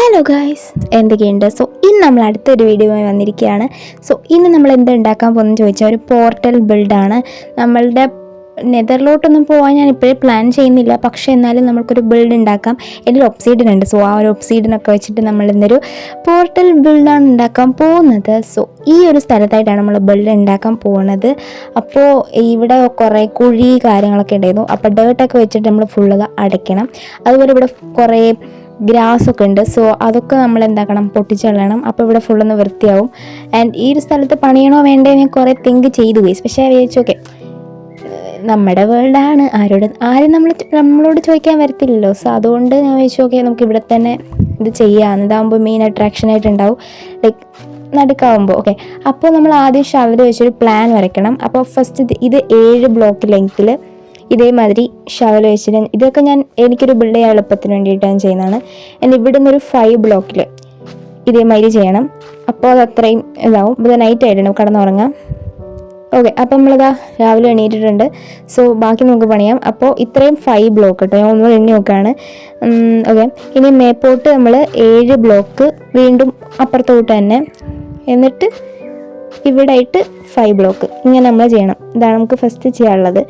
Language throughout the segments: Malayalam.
ഹലോ ഗായ്സ്, എന്തൊക്കെയുണ്ട്? ഇന്ന് നമ്മൾ അടുത്തൊരു വീഡിയോയുമായി വന്നിരിക്കുകയാണ്. ഇന്ന് നമ്മൾ എന്താ ഉണ്ടാക്കാൻ പോകുന്നത് ചോദിച്ചാൽ ഒരു പോർട്ടൽ ബിൽഡാണ്. നമ്മളുടെ നെതറിലോട്ടൊന്നും പോകാൻ ഞാൻ ഇപ്പോഴേ പ്ലാൻ ചെയ്യുന്നില്ല, പക്ഷേ എന്നാലും നമുക്കൊരു ബിൽഡ് ഉണ്ടാക്കാം. എൻ്റെ ഒരു ഒബ്സീഡിയൻ ഉണ്ട്. ആ ഒരു ഒബ്സീഡിയനൊക്കെ വെച്ചിട്ട് നമ്മൾ ഇന്നൊരു പോർട്ടൽ ബിൽഡാണ് ഉണ്ടാക്കാൻ പോകുന്നത്. ഈ ഒരു സ്ഥലത്തായിട്ടാണ് നമ്മൾ ബിൽഡ് ഉണ്ടാക്കാൻ പോകുന്നത്. അപ്പോൾ ഇവിടെ കുറേ കുഴി കാര്യങ്ങളൊക്കെ ഉണ്ടായിരുന്നു. അപ്പോൾ ഡേർട്ടൊക്കെ വെച്ചിട്ട് നമ്മൾ ഫുള്ള് അടയ്ക്കണം. അതുപോലെ ഇവിടെ കുറേ ഗ്രാസൊക്കെ ഉണ്ട്. അതൊക്കെ നമ്മൾ എന്താക്കണം, പൊട്ടിച്ചളയണം. അപ്പോൾ ഇവിടെ ഫുള്ളൊന്ന് വൃത്തിയാവും. ആൻഡ് ഈ ഒരു സ്ഥലത്ത് പണിയണോ വേണ്ടേ ഞാൻ കുറേ തിങ്ക് ചെയ്തു പോയി. പക്ഷേ വിചാരിച്ചോക്കെ നമ്മുടെ വേൾഡാണ്, ആരും നമ്മളോട് ചോദിക്കാൻ വരത്തില്ലല്ലോ. അതുകൊണ്ട് ഞാൻ വിചാരിച്ചു ഓക്കെ നമുക്ക് ഇവിടെ തന്നെ ഇത് ചെയ്യാം. ഇതാകുമ്പോൾ മെയിൻ അട്രാക്ഷനായിട്ട് ഉണ്ടാവും, ലൈക്ക് നടുക്കാവുമ്പോൾ. ഓക്കെ, അപ്പോൾ നമ്മൾ ആദ്യം ഷവർ വെച്ചൊരു പ്ലാൻ വരയ്ക്കണം. അപ്പോൾ ഫസ്റ്റ് ഇത് 7 ബ്ലോക്ക് ലെങ്ത്തിൽ ഇതേമാതിരി ഷവൽ വെച്ചിട്ട് ഇതൊക്കെ എനിക്കൊരു ബിൽഡ് ചെയ്യാൻ എളുപ്പത്തിന് വേണ്ടിയിട്ടാണ് ചെയ്യുന്നതാണ്. എൻ്റെ ഇവിടെ നിന്നൊരു 5 ബ്ലോക്കിൽ ഇതേമാതിരി ചെയ്യണം. അപ്പോൾ അത് അത്രയും ഇതാവും. ഇത് നൈറ്റ് ആയിട്ടുണ്ട്, കിടന്നുറങ്ങാം. ഓക്കെ, അപ്പം നമ്മളിതാ രാവിലെ എണീറ്റിട്ടുണ്ട്. ബാക്കി നമുക്ക് പണിയാം. അപ്പോൾ ഇത്രയും 5 ബ്ലോക്ക് കേട്ടോ, ഞാൻ ഒന്നുകൂടെ എണ്ണി നോക്കുകയാണ്. ഓക്കെ, ഇനി മേപ്പോട്ട് നമ്മൾ 7 ബ്ലോക്ക് വീണ്ടും അപ്പുറത്തോട്ട് തന്നെ, എന്നിട്ട് ഇവിടെ ആയിട്ട് 5 ബ്ലോക്ക് ഇങ്ങനെ നമ്മൾ ചെയ്യണം. ഇതാണ് നമുക്ക് ഫസ്റ്റ് ചെയ്യാനുള്ളത്.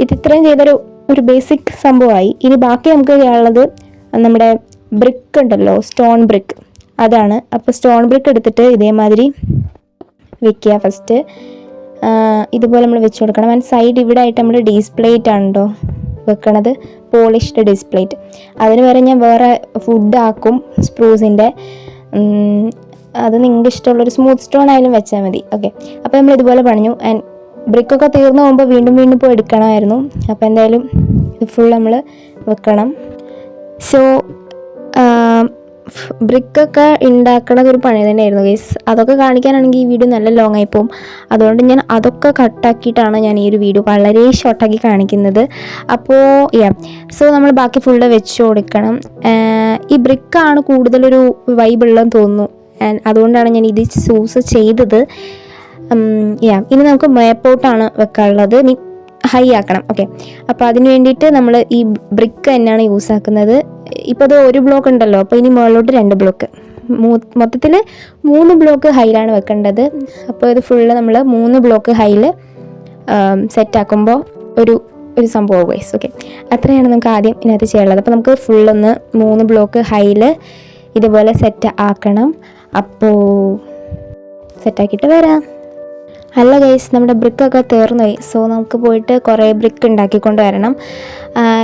ഇത്രയും ചെയ്തൊരു ബേസിക് സംഭവമായി. ഇനി ബാക്കി നമുക്ക് ചെയ്യാനുള്ളത് നമ്മുടെ ബ്രിക്ക് ഉണ്ടല്ലോ, സ്റ്റോൺ ബ്രിക്ക്, അതാണ്. അപ്പോൾ സ്റ്റോൺ ബ്രിക്ക് എടുത്തിട്ട് ഇതേമാതിരി വെക്കുക. ഫസ്റ്റ് ഇതുപോലെ നമ്മൾ വെച്ച് കൊടുക്കണം. ആൻഡ് സൈഡ് ഇവിടെ ആയിട്ട് നമ്മൾ ഡിസ്പ്ലേറ്റ് ആണ് കേട്ടോ വെക്കണത്, പോളിഷ്ഡ് ഡിസ്പ്ലേറ്റ്. അതിന് വരെ ഞാൻ വേറെ ഫുഡ് ആക്കും, സ്പ്രൂസിൻ്റെ. അത് നിങ്ങൾക്ക് ഇഷ്ടമുള്ളൊരു സ്മൂത്ത് സ്റ്റോൺ ആയാലും വെച്ചാൽ മതി. ഓക്കെ, അപ്പോൾ നമ്മൾ ഇതുപോലെ പണിഞ്ഞു. ആൻഡ് ബ്രിക്കൊക്കെ തീർന്നു പോകുമ്പോൾ വീണ്ടും പോയി എടുക്കണമായിരുന്നു. അപ്പോൾ എന്തായാലും ഇത് ഫുൾ നമ്മൾ വെക്കണം. ബ്രിക്കൊക്കെ ഉണ്ടാക്കണത് ഒരു പണി തന്നെയായിരുന്നു ഗൈസ്. അതൊക്കെ കാണിക്കാനാണെങ്കിൽ ഈ വീഡിയോ നല്ല ലോങ് ആയി പോകും. അതുകൊണ്ട് ഞാൻ അതൊക്കെ കട്ടാക്കിയിട്ടാണ് ഞാൻ ഈ ഒരു വീഡിയോ വളരെ ഷോർട്ടാക്കി കാണിക്കുന്നത്. അപ്പോൾ നമ്മൾ ബാക്കി ഫുള്ള് വെച്ച് കൊടുക്കണം. ഈ ബ്രിക്കാണ് കൂടുതലൊരു വൈബുള്ളതെന്ന് തോന്നുന്നു. അതുകൊണ്ടാണ് ഞാൻ ഇത് ചൂസ് ചെയ്തത്. ഇനി നമുക്ക് മേപ്പോട്ടാണ് വെക്കാനുള്ളത്. ഹൈ ആക്കണം. ഓക്കെ, അപ്പോൾ അതിന് വേണ്ടിയിട്ട് നമ്മൾ ഈ ബ്രിക്ക് തന്നെയാണ് യൂസ് ആക്കുന്നത്. ഇപ്പോൾ അത് 1 ബ്ലോക്ക് ഉണ്ടല്ലോ, അപ്പോൾ ഇനി മുകളിലോട്ട് 2 ബ്ലോക്ക്, മൊത്തത്തിൽ 3 ബ്ലോക്ക് ഹൈയിലാണ് വെക്കേണ്ടത്. അപ്പോൾ ഇത് ഫുള്ള് നമ്മൾ 3 ബ്ലോക്ക് ഹൈയിൽ സെറ്റാക്കുമ്പോൾ ഒരു സംഭവം വൈസ്. ഓക്കെ, അത്രയാണ് നമുക്ക് ആദ്യം ഇതിനകത്ത് ചെയ്യാനുള്ളത്. അപ്പോൾ നമുക്ക് ഫുള്ളൊന്ന് 3 ബ്ലോക്ക് ഹൈയിൽ ഇതുപോലെ സെറ്റ് ആക്കണം. അപ്പോൾ സെറ്റാക്കിയിട്ട് വരാം. അല്ല ഗൈസ്, നമ്മുടെ ബ്രിക്കൊക്കെ തീർന്നുപോയി. നമുക്ക് പോയിട്ട് കുറേ ബ്രിക്ക് ഉണ്ടാക്കിക്കൊണ്ട് വരണം.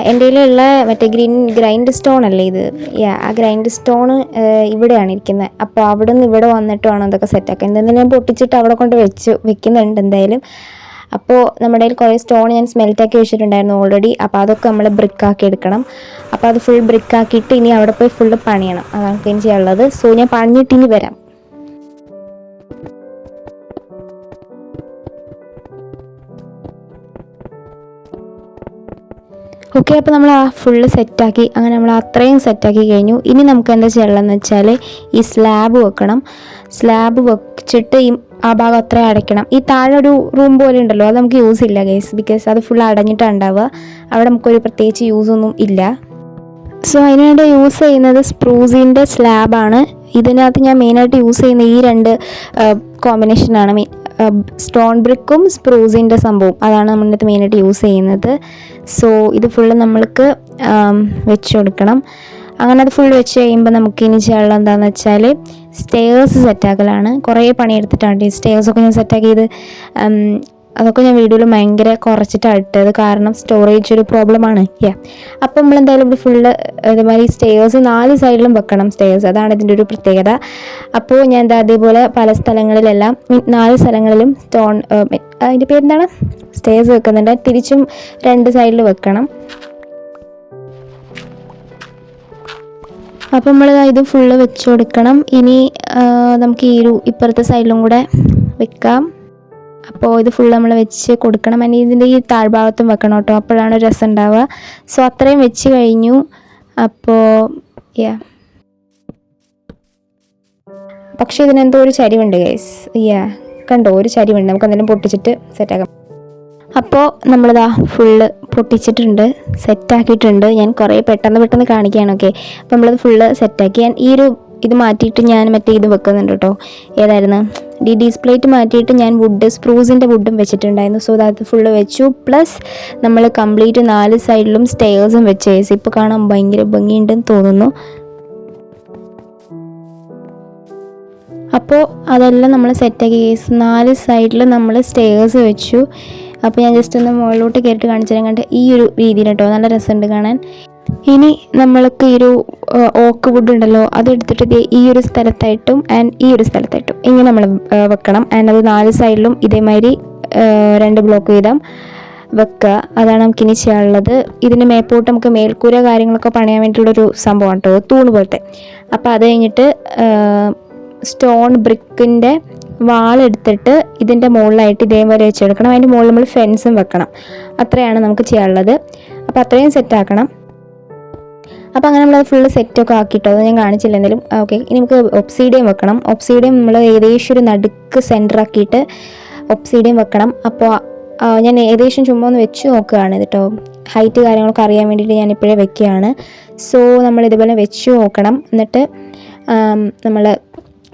എൻ്റെ കയ്യിലുള്ള മറ്റേ ഗ്രൈൻഡ് സ്റ്റോൺ അല്ലേ ഇത്, ആ ഗ്രൈൻഡ് സ്റ്റോൺ ഇവിടെയാണ് ഇരിക്കുന്നത്. അപ്പോൾ അവിടെ നിന്ന് ഇവിടെ വന്നിട്ട് വേണം അതൊക്കെ സെറ്റാക്കാൻ. എന്തെങ്കിലും ഞാൻ പൊട്ടിച്ചിട്ട് അവിടെ കൊണ്ട് വെക്കുന്നുണ്ട് എന്തായാലും. അപ്പോൾ നമ്മുടെ കയ്യിൽ കുറേ സ്റ്റോൺ ഞാൻ സ്മെൽറ്റാക്കി വെച്ചിട്ടുണ്ടായിരുന്നു ഓൾറെഡി. അപ്പോൾ അതൊക്കെ നമ്മൾ ബ്രിക്കാക്കി എടുക്കണം. അപ്പോൾ അത് ഫുൾ ബ്രിക്കാക്കിയിട്ട് ഇനി അവിടെ പോയി ഫുള്ള് പണിയണം. അതാണ് ഇനി ചെയ്യാനുള്ളത്. ഞാൻ പണിഞ്ഞിട്ട് ഇനി വരാം. ഓക്കെ, അപ്പോൾ നമ്മൾ ആ ഫുള്ള് സെറ്റാക്കി, അങ്ങനെ നമ്മൾ അത്രയും സെറ്റാക്കി കഴിഞ്ഞു. ഇനി നമുക്ക് എന്താ ചെയ്യാനുള്ളതെന്ന് വെച്ചാൽ ഈ സ്ലാബ് വെക്കണം. സ്ലാബ് വെച്ചിട്ട് ആ ഭാഗം അത്രയും അടയ്ക്കണം. ഈ താഴെ ഒരു റൂം പോലെ ഉണ്ടല്ലോ, അത് നമുക്ക് യൂസ് ഇല്ല ഗൈസ്, ബിക്കോസ് അത് ഫുൾ അടഞ്ഞിട്ടാണ് ഉണ്ടാവുക. അവിടെ നമുക്കൊരു പ്രത്യേകിച്ച് യൂസൊന്നും ഇല്ല. അതിനുവേണ്ടി യൂസ് ചെയ്യുന്നത് സ്പ്രൂസിൻ്റെ സ്ലാബാണ്. ഇതിനകത്ത് ഞാൻ മെയിനായിട്ട് യൂസ് ചെയ്യുന്ന ഈ 2 കോമ്പിനേഷനാണ്. സ്റ്റോൺ ബ്രിക്കും സ്പ്രൂസിൻ്റെ സംഭവം, അതാണ് നമ്മളിത് മെയിനായിട്ട് യൂസ് ചെയ്യുന്നത്. ഇത് ഫുള്ള് നമ്മൾക്ക് വെച്ച് കൊടുക്കണം. അങ്ങനെ അത് ഫുൾ വെച്ച് കഴിയുമ്പോൾ നമുക്ക് ഇനി ചെയ്യാനുള്ളത് എന്താണെന്ന് വെച്ചാൽ സ്റ്റെയർസ് സെറ്റാക്കലാണ്. കുറേ പണിയെടുത്തിട്ടാണ് ഈ സ്റ്റെയർസൊക്കെ ഞാൻ സെറ്റാക്കിയത്. അതൊക്കെ ഞാൻ വീഡിയോയിൽ ഭയങ്കര കുറച്ചിട്ടാണ് ഇട്ടത്, കാരണം സ്റ്റോറേജ് ഒരു പ്രോബ്ലമാണ്. അപ്പം നമ്മളെന്തായാലും ഇവിടെ ഫുള്ള് ഇതുമാതിരി സ്റ്റെയർസ് 4 സൈഡിലും വെക്കണം സ്റ്റെയർസ്, അതാണ് ഇതിൻ്റെ ഒരു പ്രത്യേകത. അപ്പോൾ ഞാൻ അതേപോലെ പല സ്ഥലങ്ങളിലെല്ലാം 4 സ്ഥലങ്ങളിലും അതിൻ്റെ പേരെന്താണ്, സ്റ്റെയർസ് വെക്കുന്നുണ്ട്. തിരിച്ചും 2 സൈഡിൽ വെക്കണം. അപ്പോൾ നമ്മൾ ഇത് ഫുള്ള് വെച്ച് കൊടുക്കണം. ഇനി നമുക്ക് ഇപ്പുറത്തെ സൈഡിലും കൂടെ വെക്കാം. അപ്പോൾ ഇത് ഫുൾ നമ്മൾ വെച്ച് കൊടുക്കണം. ഇനി ഇതിൻ്റെ ഈ താഴ്ഭാഗത്തും വെക്കണം കേട്ടോ, അപ്പോഴാണ് രസം ഉണ്ടാവുക. അത്രയും വെച്ച് കഴിഞ്ഞു. അപ്പോൾ പക്ഷേ ഇതിനെന്തോ ഒരു ചരിവുണ്ട് ഗൈസ്. കണ്ടോ, ഒരു ചരിവുണ്ട്. നമുക്ക് എന്തെങ്കിലും പൊട്ടിച്ചിട്ട് സെറ്റാക്കാം. അപ്പോൾ നമ്മളിതാ ഫുള്ള് പൊട്ടിച്ചിട്ടുണ്ട്, സെറ്റാക്കിയിട്ടുണ്ട്. ഞാൻ കുറേ പെട്ടെന്ന് കാണിക്കുകയാണ്. ഓക്കെ, അപ്പോൾ നമ്മളത് ഫുള്ള് സെറ്റാക്കി. ഞാൻ ഈ ഒരു ഇത് മാറ്റിയിട്ട് ഞാൻ മറ്റേ ഇത് വെക്കുന്നുണ്ട് കേട്ടോ. ഏതായിരുന്നു ഡിസ്പ്ലേറ്റ് മാറ്റിയിട്ട് ഞാൻ സ്പ്രൂസിൻ്റെ വുഡും വെച്ചിട്ടുണ്ടായിരുന്നു. സോ അത് ഫുള്ള് വെച്ചു. പ്ലസ് നമ്മൾ കംപ്ലീറ്റ് 4 സൈഡിലും സ്റ്റെയർസും വെച്ച്. ഇപ്പോൾ കാണാൻ ഭയങ്കര ഭംഗിയുണ്ടെന്ന് തോന്നുന്നു. അപ്പോൾ അതെല്ലാം നമ്മൾ സെറ്റാക്കി. 4 സൈഡിൽ നമ്മൾ സ്റ്റെയർസ് വെച്ചു. അപ്പോൾ ഞാൻ ജസ്റ്റ് ഒന്ന് മുകളിലോട്ട് കയറിയിട്ട് കാണിച്ചു തരാൻ. കണ്ട് ഈ ഒരു രീതിയിൽ കേട്ടോ, നല്ല രസമുണ്ട് കാണാൻ. ഇനി നമ്മൾക്ക് ഈ ഒരു ഓക്ക് വുഡ് ഉണ്ടല്ലോ, അതെടുത്തിട്ട് ഈ ഒരു സ്ഥലത്തായിട്ടും ആൻഡ് ഈ ഒരു സ്ഥലത്തായിട്ടും ഇങ്ങനെ നമ്മൾ വെക്കണം. ആൻഡ് അത് 4 സൈഡിലും ഇതേമാതിരി 2 ബ്ലോക്ക് വീതം വെക്കുക. അതാണ് നമുക്കിനി ചെയ്യാനുള്ളത്. ഇതിന് മേപ്പോട്ട് നമുക്ക് മേൽക്കൂര കാര്യങ്ങളൊക്കെ പണിയാൻ വേണ്ടിയിട്ടുള്ളൊരു സംഭവമാണ് കേട്ടോ, തൂണ് പോലത്തെ. അപ്പോൾ അത് കഴിഞ്ഞിട്ട് സ്റ്റോൺ ബ്രിക്കിൻ്റെ വാളെടുത്തിട്ട് ഇതിൻ്റെ മുകളിലായിട്ട് ഇതേപോലെ വെച്ചെടുക്കണം. അതിൻ്റെ മുകളിൽ നമ്മൾ ഫെൻസും വെക്കണം. അത്രയാണ് നമുക്ക് ചെയ്യാനുള്ളത്. അപ്പോൾ അത്രയും സെറ്റാക്കണം. അപ്പോൾ അങ്ങനെ നമ്മളത് ഫുള്ള് സെറ്റൊക്കെ ആക്കിയിട്ടോ, അത് ഞാൻ കാണിച്ചില്ല എന്തെങ്കിലും. ഓക്കെ, ഇനി നമുക്ക് ഒബ്സീഡിയം വെക്കണം. ഒബ്സീഡിയം നമ്മൾ ഏകദേശം ഒരു നടുക്ക് സെൻറ്റർ ആക്കിയിട്ട് ഒബ്സീഡിയം വെക്കണം. അപ്പോൾ ഞാൻ ഏകദേശം ചുമ്മാ ഒന്ന് വെച്ച് നോക്കുകയാണ് കേട്ടോ, ഹൈറ്റ് കാര്യങ്ങളൊക്കെ അറിയാൻ വേണ്ടിയിട്ട് ഞാൻ ഇപ്പോഴേ വെക്കുകയാണ്. സോ നമ്മൾ ഇതുപോലെ വെച്ച് നോക്കണം. എന്നിട്ട് നമ്മൾ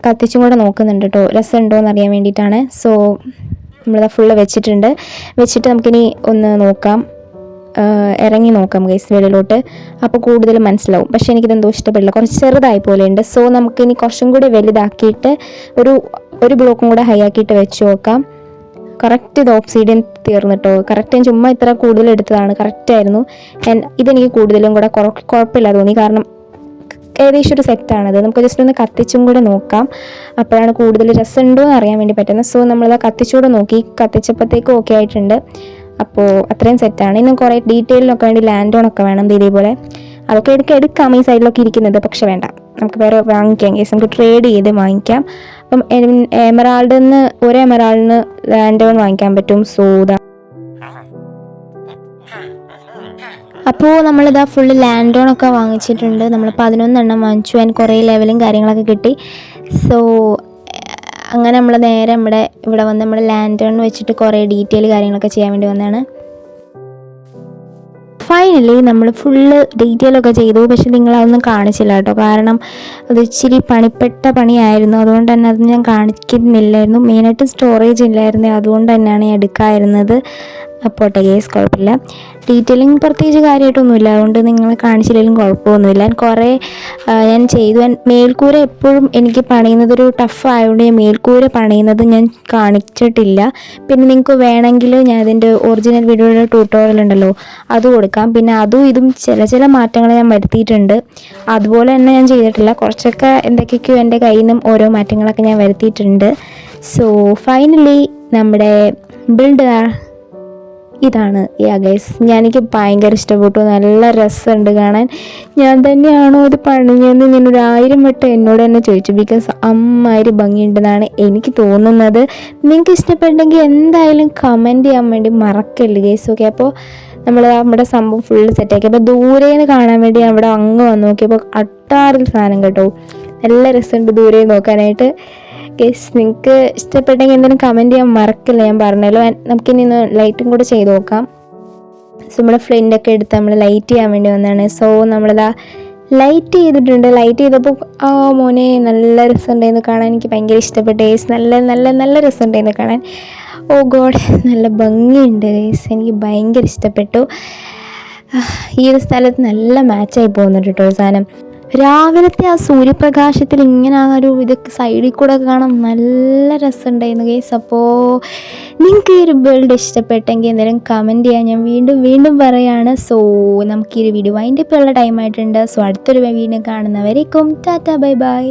കത്തിച്ചും കൂടെ നോക്കുന്നുണ്ട് കേട്ടോ, രസമുണ്ടോ എന്ന് അറിയാൻ വേണ്ടിയിട്ടാണ്. സോ നമ്മളത് ഫുള്ള് വെച്ചിട്ട് നമുക്കിനി ഒന്ന് നോക്കാം, ഇറങ്ങി നോക്കാം ഗൈസ് വെളിയിലോട്ട്. അപ്പോൾ കൂടുതൽ മനസ്സിലാവും. പക്ഷേ എനിക്കിതെന്തോ ഇഷ്ടപ്പെടില്ല, കുറച്ച് ചെറുതായി പോലെ ഉണ്ട്. സോ നമുക്കിനി കുറച്ചും കൂടി വലുതാക്കിയിട്ട് ഒരു ബ്ലോക്കും കൂടെ ഹൈ ആക്കിയിട്ട് വെച്ച് നോക്കാം. കറക്റ്റ് ഇത് ഓബ്സീഡിയൻ തീർന്നിട്ടോ. കറക്റ്റ് ഞാൻ ചുമ്മാ ഇത്ര കൂടുതൽ എടുത്തതാണ്, കറക്റ്റായിരുന്നു. ഇതെനിക്ക് കൂടുതലും കൂടെ കുഴപ്പമില്ല തോന്നി, കാരണം ഏകദേശം ഒരു സെറ്റാണത്. നമുക്ക് ജസ്റ്റ് ഒന്ന് കത്തിച്ചും കൂടെ നോക്കാം, അപ്പോഴാണ് കൂടുതൽ രസമുണ്ടോ എന്ന് അറിയാൻ വേണ്ടി പറ്റുന്നത്. സോ നമ്മളത് കത്തിച്ചുകൂടെ നോക്കി, കത്തിച്ചപ്പോഴത്തേക്കും ഓക്കെ ആയിട്ടുണ്ട്. അപ്പോൾ അത്രയും സെറ്റാണ്. ഇന്നും കുറേ ഡീറ്റെയിലിനൊക്കെ വേണ്ടി ലാൻഡോണൊക്കെ വേണം ഇതേപോലെ. അതൊക്കെ എടുക്കാം ഈ സൈഡിലൊക്കെ ഇരിക്കുന്നത്. പക്ഷെ വേണ്ട, നമുക്ക് വേറെ വാങ്ങിക്കാം കേസ്, നമുക്ക് ട്രേഡ് ചെയ്ത് വാങ്ങിക്കാം. അപ്പം ഒരു എമറാൾഡിന് ലാൻഡോൺ വാങ്ങിക്കാൻ പറ്റും. സോദാ അപ്പോൾ നമ്മളിതാ ഫുള്ള് ലാൻഡോണൊക്കെ വാങ്ങിച്ചിട്ടുണ്ട്. നമ്മൾ 11 എണ്ണം വാങ്ങിച്ചു. അതിന് കുറേ ലെവലും കാര്യങ്ങളൊക്കെ കിട്ടി. സോ അങ്ങനെ നമ്മൾ നേരെ ഇവിടെ വന്ന് നമ്മൾ ലാൻഡോൺ വെച്ചിട്ട് കുറേ ഡീറ്റെയിൽ കാര്യങ്ങളൊക്കെ ചെയ്യാൻ വേണ്ടി വന്നതാണ്. ഫൈനലി നമ്മൾ ഫുള്ള് ഡീറ്റെയിലൊക്കെ ചെയ്തു. പക്ഷെ നിങ്ങളതൊന്നും കാണിച്ചില്ല കേട്ടോ, കാരണം അത് ഇച്ചിരി പണിപ്പെട്ട പണിയായിരുന്നു. അതുകൊണ്ട് തന്നെ അത് ഞാൻ കാണിക്കുന്നില്ലായിരുന്നു. മെയിനായിട്ട് സ്റ്റോറേജ് ഇല്ലായിരുന്നു, അതുകൊണ്ട് തന്നെയാണ് ഞാൻ എടുക്കാതിരുന്നത്. അപ്പോൾ കേസ് കുഴപ്പമില്ല. ഡീറ്റെയിലിംഗ് പ്രത്യേകിച്ച് കാര്യമായിട്ടൊന്നുമില്ല, അതുകൊണ്ട് നിങ്ങൾ കാണിച്ചില്ലെങ്കിലും കുഴപ്പമൊന്നുമില്ല. ഞാൻ ചെയ്തു. മേൽക്കൂര എപ്പോഴും എനിക്ക് പണിയുന്നത് ഒരു ടഫ് ആയതുകൊണ്ട് ഞാൻ മേൽക്കൂര പണിയുന്നത് ഞാൻ കാണിച്ചിട്ടില്ല. പിന്നെ നിങ്ങൾക്ക് വേണമെങ്കിൽ ഞാൻ ഇതിൻ്റെ ഒറിജിനൽ വീഡിയോയുടെ ട്യൂട്ടോറിയൽ ഉണ്ടല്ലോ, അത് കൊടുക്കാം. പിന്നെ അതും ഇതും ചില മാറ്റങ്ങൾ ഞാൻ വരുത്തിയിട്ടുണ്ട്. അതുപോലെ തന്നെ ഞാൻ ചെയ്തിട്ടില്ല, കുറച്ചൊക്കെ എന്തൊക്കെയൊക്കെയോ എൻ്റെ കയ്യിൽ നിന്നും ഓരോ മാറ്റങ്ങളൊക്കെ ഞാൻ വരുത്തിയിട്ടുണ്ട്. സോ ഫൈനലി നമ്മുടെ ബിൽഡ് ഇതാണ്. ഗൈസ്, എനിക്ക് ഭയങ്കര ഇഷ്ടപ്പെട്ടു. നല്ല രസമുണ്ട് കാണാൻ. ഞാൻ തന്നെയാണോ ഇത് പണിഞ്ഞതെന്ന് ഞാനൊരു 1000 വട്ടം എന്നോട് തന്നെ ചോദിച്ചു. ബിക്കോസ് അമ്മാതിരി ഭംഗിയുണ്ടെന്നാണ് എനിക്ക് തോന്നുന്നത്. നിങ്ങൾക്ക് ഇഷ്ടപ്പെട്ടെങ്കിൽ എന്തായാലും കമൻറ്റ് ചെയ്യാൻ വേണ്ടി മറക്കല്ലേ ഗൈസ്. ഓക്കെ, അപ്പോൾ നമ്മുടെ സംഭവം ഫുള്ള് സെറ്റാക്കി. അപ്പോൾ ദൂരേന്ന് കാണാൻ വേണ്ടി ഞാൻ അവിടെ അങ്ങ് വന്ന് നോക്കിയപ്പോൾ അട്ടാറിൽ സാധനം കേട്ടോ, നല്ല രസമുണ്ട് ദൂരെ നോക്കാനായിട്ട്. ഗൈസ്, നിങ്ങൾക്ക് ഇഷ്ടപ്പെട്ടെങ്കിൽ എന്തെങ്കിലും കമൻറ്റ് ചെയ്യാൻ മറക്കില്ല. ഞാൻ പറഞ്ഞല്ലോ, നമുക്കിനി ഒന്ന് ലൈറ്റും കൂടെ ചെയ്ത് നോക്കാം. സോ നമ്മുടെ ഫ്രണ്ടൊക്കെ എടുത്ത് നമ്മൾ ലൈറ്റ് ചെയ്യാൻ വേണ്ടി വന്നതാണ്. സോ നമ്മളിതാ ലൈറ്റ് ചെയ്തിട്ടുണ്ട്. ലൈറ്റ് ചെയ്തപ്പോൾ മോനെ നല്ല രസമുണ്ടായിരുന്നു കാണാൻ. എനിക്ക് ഭയങ്കര ഇഷ്ടപ്പെട്ടു ഗൈസ്. നല്ല രസമുണ്ടായിരുന്നു കാണാൻ. ഓ ഗോഡ്, നല്ല ഭംഗിയുണ്ട് ഗൈസ്. എനിക്ക് ഭയങ്കര ഇഷ്ടപ്പെട്ടു. ഈ ഒരു സ്ഥലത്ത് നല്ല മാച്ചായി പോകുന്നുണ്ട് കേട്ടോ സാധനം. രാവിലത്തെ ആ സൂര്യപ്രകാശത്തിൽ ഇങ്ങനെ ആ ഒരു ഇതൊക്കെ സൈഡിൽ കൂടെ ഒക്കെ കാണാൻ നല്ല രസമുണ്ടായിരുന്നു ഗൈസ്. അപ്പോൾ നിങ്ങൾക്ക് ഈ ഒരു ബിൽഡ് ഇഷ്ടപ്പെട്ടെങ്കിൽ എന്തെങ്കിലും കമൻറ്റ് ചെയ്യാൻ ഞാൻ വീണ്ടും പറയുകയാണ്. സോ നമുക്ക് ഈ ഒരു വീഡിയോ വൈൻഡപ്പ് ഉള്ള ടൈം ആയിട്ടുണ്ട്. സോ അടുത്തൊരു വീഡിയോ കാണുന്നവരേക്കും ടാറ്റ ബൈ ബൈ.